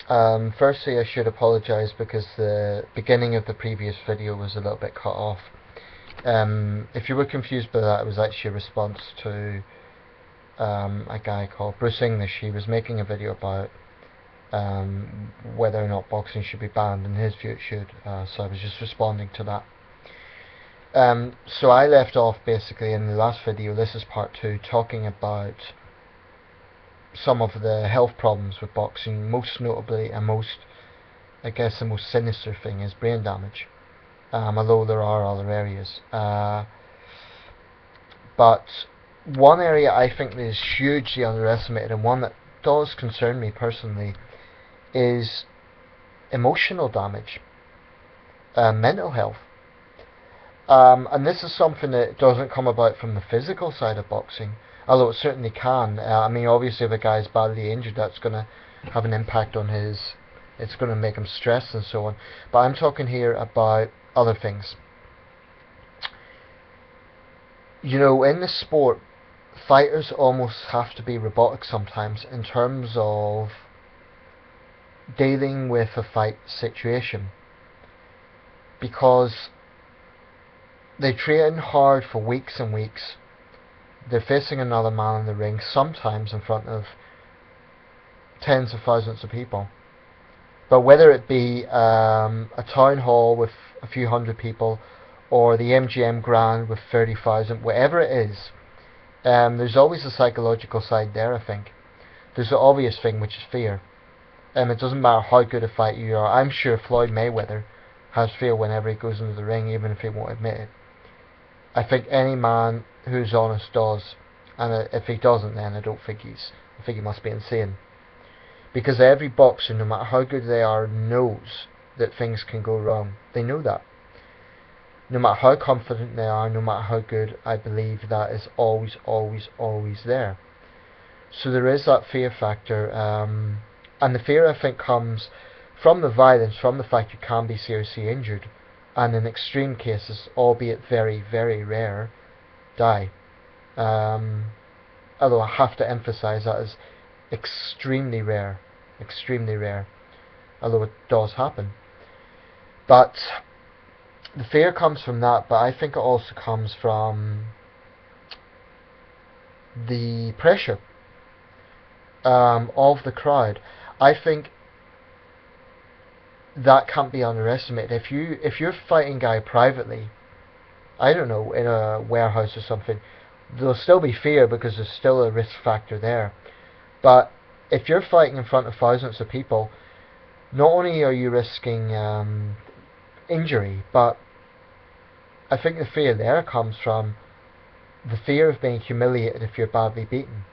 Firstly, I should apologise because the beginning of the previous video was a little bit cut off. If you were confused by that, it was actually a response to a guy called Bruce English. He was making a video about whether or not boxing should be banned. In his view, it should. So I was just responding to that. So I left off basically in the last video, this is part 2, talking about some of the health problems with boxing, most notably and I guess the most sinister thing is brain damage, although there are other areas. But one area I think that is hugely underestimated, and one that does concern me personally, is emotional damage, mental health. And this is something that doesn't come about from the physical side of boxing, although it certainly can. I mean, obviously if a guy's badly injured, that's going to have an impact on it's going to make him stressed and so on. But I'm talking here about other things. You know, in this sport, fighters almost have to be robotic sometimes in terms of dealing with a fight situation, because they train hard for weeks and weeks. They're facing another man in the ring, sometimes in front of tens of thousands of people. But whether it be a town hall with a few hundred people, or the MGM Grand with 30,000, whatever it is, there's always a psychological side there, I think. There's the obvious thing, which is fear. It doesn't matter how good a fighter you are. I'm sure Floyd Mayweather has fear whenever he goes into the ring, even if he won't admit it. I think any man who's honest does, and if he doesn't, then I think he must be insane. Because every boxer, no matter how good they are, knows that things can go wrong. They know that. No matter how confident they are, no matter how good, I believe that is always, always, always there. So there is that fear factor, and the fear, I think, comes from the violence, from the fact you can be seriously injured, and in extreme cases, albeit very, very rare, die. Although I have to emphasise that as extremely rare, although it does happen. But the fear comes from that, but I think it also comes from the pressure of the crowd. I think that can't be underestimated. If you're fighting a guy privately, I don't know, in a warehouse or something, there'll still be fear because there's still a risk factor there. But if you're fighting in front of thousands of people, not only are you risking injury, but I think the fear there comes from the fear of being humiliated if you're badly beaten,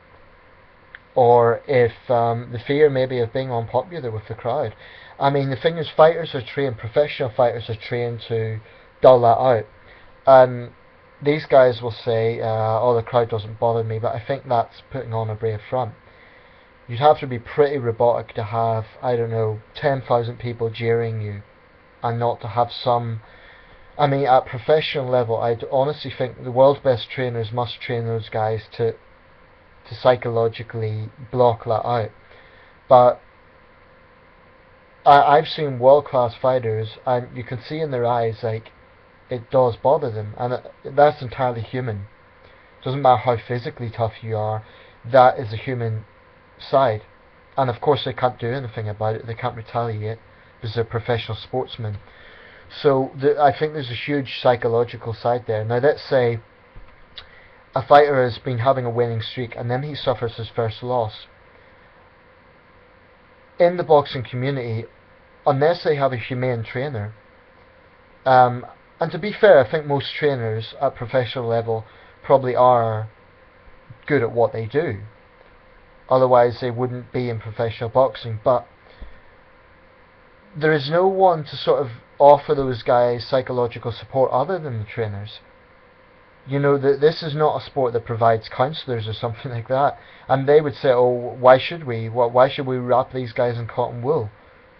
or if the fear maybe of being unpopular with the crowd. I mean, the thing is, professional fighters are trained to dull that out. And these guys will say, oh, the crowd doesn't bother me, but I think that's putting on a brave front. You'd have to be pretty robotic to have, I don't know, 10,000 people jeering you, and not to have some... I mean, at professional level, I honestly think the world's best trainers must train those guys to psychologically block that out. But I've seen world-class fighters, and you can see in their eyes, like, it does bother them, and that's entirely human. It doesn't matter how physically tough you are, that is a human side. And of course they can't do anything about it, they can't retaliate, because they're professional sportsmen. So I think there's a huge psychological side there. Now let's say a fighter has been having a winning streak, and then he suffers his first loss. In the boxing community, unless they have a humane trainer, and to be fair, I think most trainers at professional level probably are good at what they do, otherwise they wouldn't be in professional boxing. But there is no one to sort of offer those guys psychological support other than the trainers. You know, this is not a sport that provides counsellors or something like that. And they would say, oh, why should we? Why should we wrap these guys in cotton wool?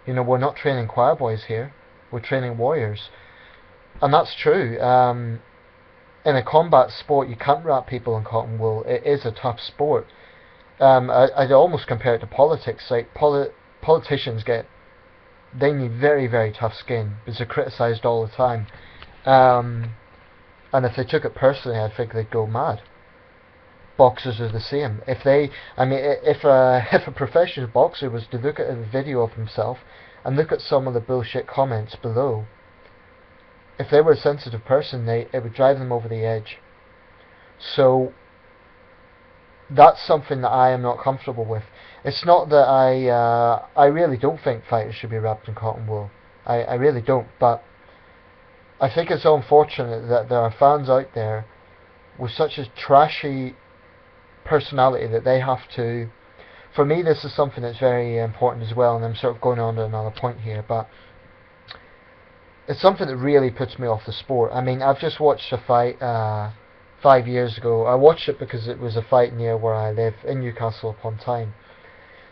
You know, we're not training choir boys here. We're training warriors. And that's true. In a combat sport, you can't wrap people in cotton wool. It is a tough sport. I'd almost compare it to politics. Like, politicians they need very, very tough skin because they're criticised all the time. And if they took it personally, I think they'd go mad. Boxers are the same. If if a professional boxer was to look at a video of himself and look at some of the bullshit comments below, if they were a sensitive person, it would drive them over the edge. So that's something that I am not comfortable with. It's not that I really don't think fighters should be wrapped in cotton wool. I really don't, but I think it's unfortunate that there are fans out there with such a trashy personality that they have to. For me, this is something that's very important as well, and I'm sort of going on to another point here, but it's something that really puts me off the sport. I mean, I've just watched a fight 5 years ago. I watched it because it was a fight near where I live, in Newcastle upon Tyne,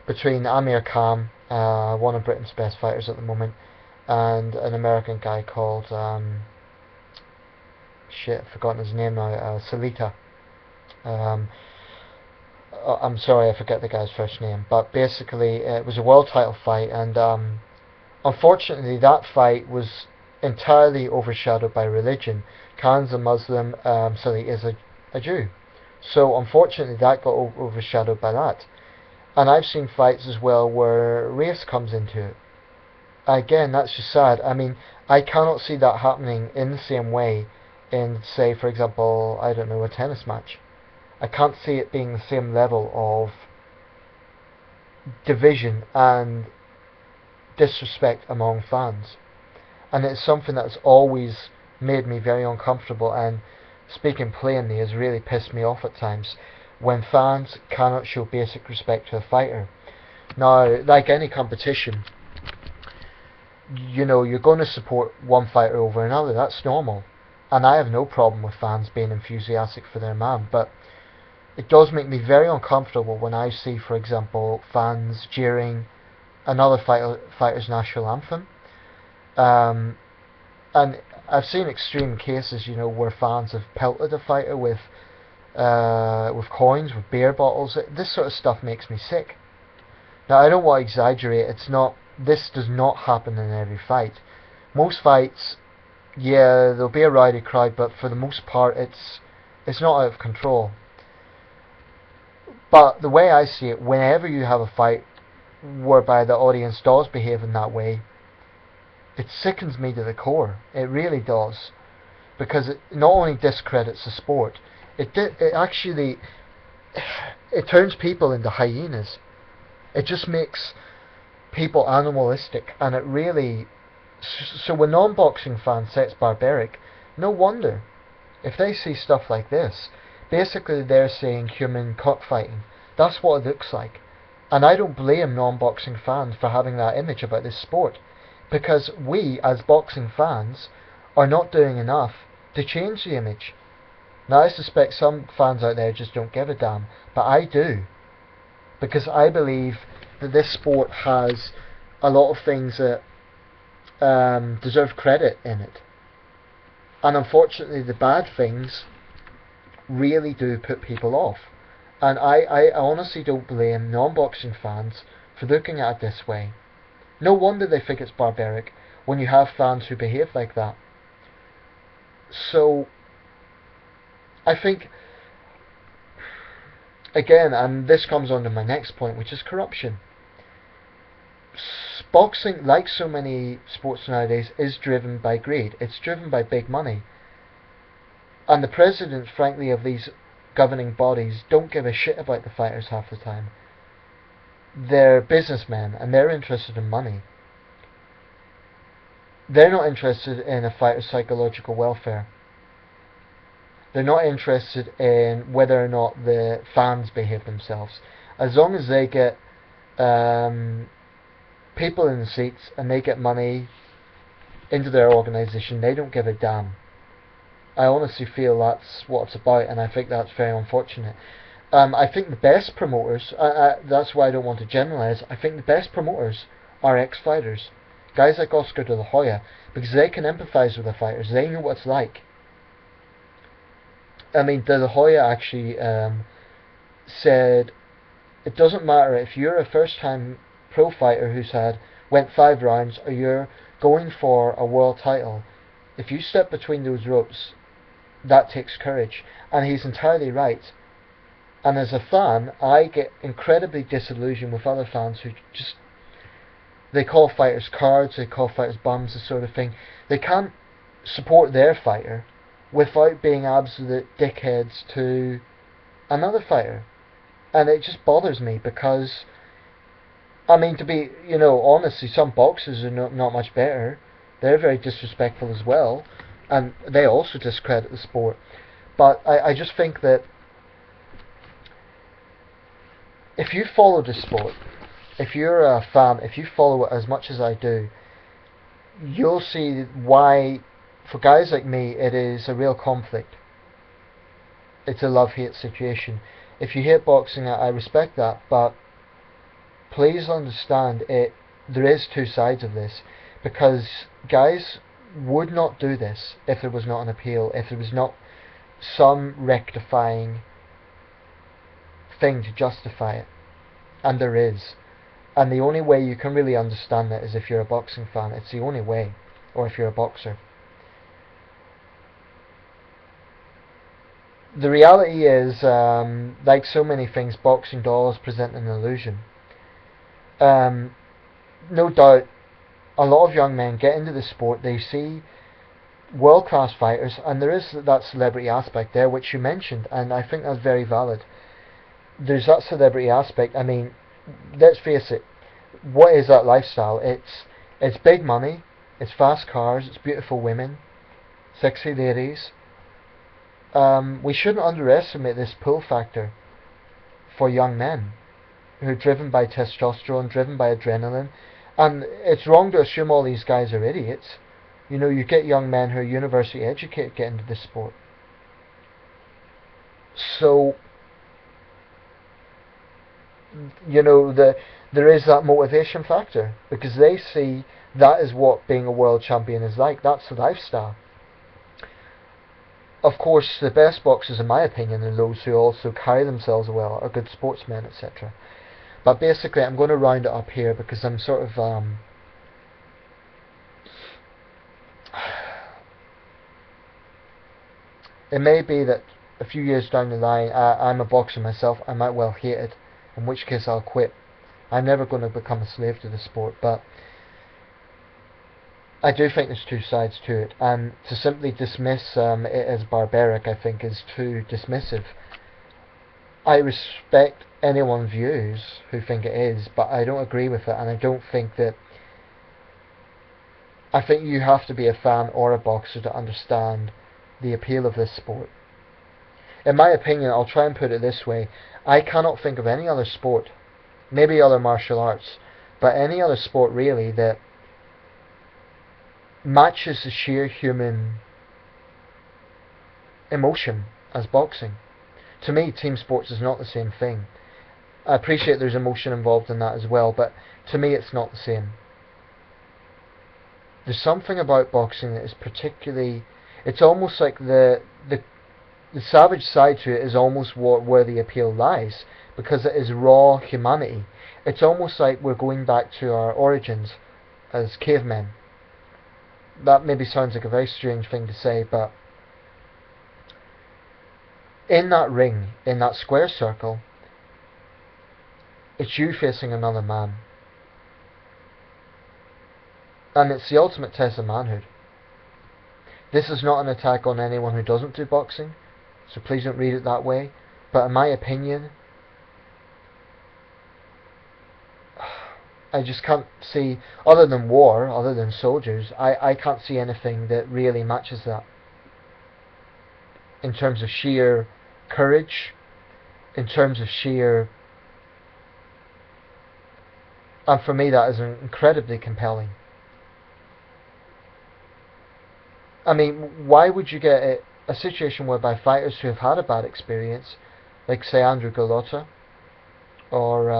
between Amir Khan, one of Britain's best fighters at the moment, and an American guy called I've forgotten his name now, Salita. I'm sorry, I forget the guy's first name, but basically it was a world title fight, and unfortunately that fight was entirely overshadowed by religion. Khan's a Muslim, Salita is a Jew, so unfortunately that got overshadowed by that. And I've seen fights as well where race comes into it. Again, that's just sad. I mean, I cannot see that happening in the same way in, say, for example, I don't know, a tennis match. I can't see it being the same level of division and disrespect among fans. And it's something that's always made me very uncomfortable, and speaking plainly, has really pissed me off at times when fans cannot show basic respect to a fighter. Now, like any competition, you know, you're going to support one fighter over another. That's normal, and I have no problem with fans being enthusiastic for their man, but it does make me very uncomfortable when I see, for example, fans jeering another fighter's national anthem. And I've seen extreme cases, you know, where fans have pelted a fighter with coins, with beer bottles. This sort of stuff makes me sick. Now, I don't want to exaggerate. This does not happen in every fight. Most fights, yeah, there'll be a rowdy crowd, but for the most part, it's not out of control. But the way I see it, whenever you have a fight whereby the audience does behave in that way, it sickens me to the core. It really does, because it not only discredits the sport, it actually turns people into hyenas. It just makes people animalistic, and it really. So when non-boxing fans say it's barbaric, no wonder. If they see stuff like this, basically they're saying human cockfighting. That's what it looks like. And I don't blame non-boxing fans for having that image about this sport, because we, as boxing fans, are not doing enough to change the image. Now, I suspect some fans out there just don't give a damn, but I do, because I believe that this sport has a lot of things that deserve credit in it. And unfortunately, the bad things really do put people off. And I honestly don't blame non-boxing fans for looking at it this way. No wonder they think it's barbaric when you have fans who behave like that. So, I think, again, and this comes on to my next point, which is corruption. Boxing, like so many sports nowadays, is driven by greed. It's driven by big money. And the presidents, frankly, of these governing bodies don't give a shit about the fighters half the time. They're businessmen, and they're interested in money. They're not interested in a fighter's psychological welfare. They're not interested in whether or not the fans behave themselves. As long as they get people in the seats and they get money into their organisation, they don't give a damn. I honestly feel that's what it's about, and I think that's very unfortunate. I think the best promoters, that's why I don't want to generalise, I think the best promoters are ex-fighters. Guys like Oscar De La Hoya, because they can empathise with the fighters, they know what it's like. I mean, De La Hoya actually said, it doesn't matter if you're a first-time pro fighter who's went 5 rounds, or you're going for a world title, if you step between those ropes, that takes courage. And he's entirely right. And as a fan, I get incredibly disillusioned with other fans who just, they call fighters cards, they call fighters bums, this sort of thing. They can't support their fighter without being absolute dickheads to another fighter. And it just bothers me because, I mean, to be, honestly, some boxers are not much better. They're very disrespectful as well, and they also discredit the sport. But I just think that if you follow the sport, if you're a fan, if you follow it as much as I do, you'll see why, for guys like me, it is a real conflict. It's a love-hate situation. If you hate boxing, I respect that, but please understand there is two sides of this, because guys would not do this if there was not an appeal, if there was not some rectifying thing to justify it. And there is. And the only way you can really understand that is if you're a boxing fan. It's the only way. Or if you're a boxer. The reality is, like so many things, boxing does present an illusion. No doubt, a lot of young men get into the sport, they see world-class fighters, and there is that celebrity aspect there, which you mentioned, and I think that's very valid. There's that celebrity aspect. I mean, let's face it, what is that lifestyle? It's big money, it's fast cars, it's beautiful women, sexy ladies. We shouldn't underestimate this pull factor for young men who are driven by testosterone, driven by adrenaline. And it's wrong to assume all these guys are idiots. You get young men who are university educated get into this sport. So, there is that motivation factor, because they see that is what being a world champion is like. That's the lifestyle. Of course, the best boxers, in my opinion, are those who also carry themselves well, are good sportsmen, etc. But basically, I'm going to round it up here because I'm sort of it may be that a few years down the line, I'm a boxer myself, I might well hate it, in which case I'll quit. I'm never going to become a slave to the sport, but I do think there's two sides to it, and to simply dismiss it as barbaric, I think, is too dismissive. I respect anyone's views who think it is, but I don't agree with it, and I don't think that... I think you have to be a fan or a boxer to understand the appeal of this sport. In my opinion, I'll try and put it this way, I cannot think of any other sport, maybe other martial arts, but any other sport really that matches the sheer human emotion as boxing. To me, team sports is not the same thing. I appreciate there's emotion involved in that as well, but to me it's not the same. There's something about boxing that is particularly... It's almost like the savage side to it is almost where the appeal lies, because it is raw humanity. It's almost like we're going back to our origins as cavemen. That maybe sounds like a very strange thing to say, but in that ring, in that square circle, it's you facing another man. And it's the ultimate test of manhood. This is not an attack on anyone who doesn't do boxing, so please don't read it that way. But in my opinion, I just can't see, other than war, other than soldiers, I can't see anything that really matches that. In terms of sheer courage, in terms of sheer... And for me that is incredibly compelling. I mean, why would you get a situation whereby fighters who have had a bad experience, like say Andrew Golota, or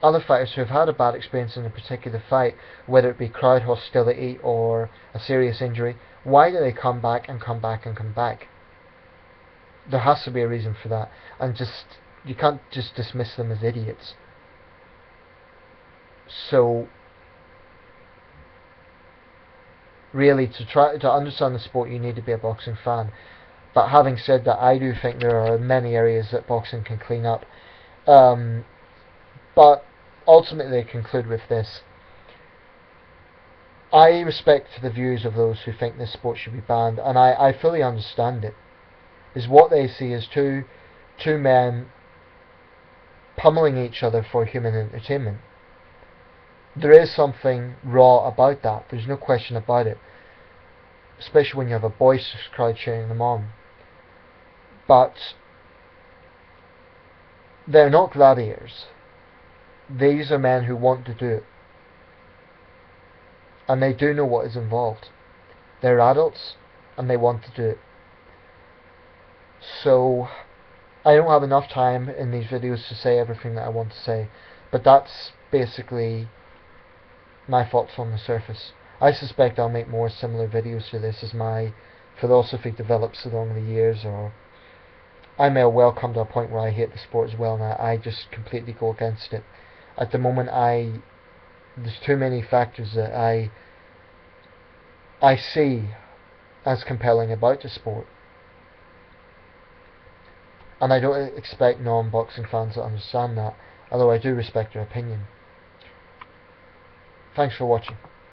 other fighters who have had a bad experience in a particular fight, whether it be crowd hostility or a serious injury, why do they come back and come back and come back? There has to be a reason for that, and you can't just dismiss them as idiots. So really, to try to understand the sport, you need to be a boxing fan. But having said that, I do think there are many areas that boxing can clean up. But ultimately, I conclude with this. I respect the views of those who think this sport should be banned, and I fully understand it. Is what they see as two men pummeling each other for human entertainment. There is something raw about that, there's no question about it. Especially when you have a boisterous crowd cheering them on. But they're not gladiators. These are men who want to do it. And they do know what is involved. They're adults and they want to do it. So I don't have enough time in these videos to say everything that I want to say, but that's basically my thoughts on the surface. I suspect I'll make more similar videos to this as my philosophy develops along the years, or I may well come to a point where I hate the sport as well and I just completely go against it. At the moment, there's too many factors that I see as compelling about the sport, and I don't expect non-boxing fans to understand that, although I do respect their opinion. Thanks for watching.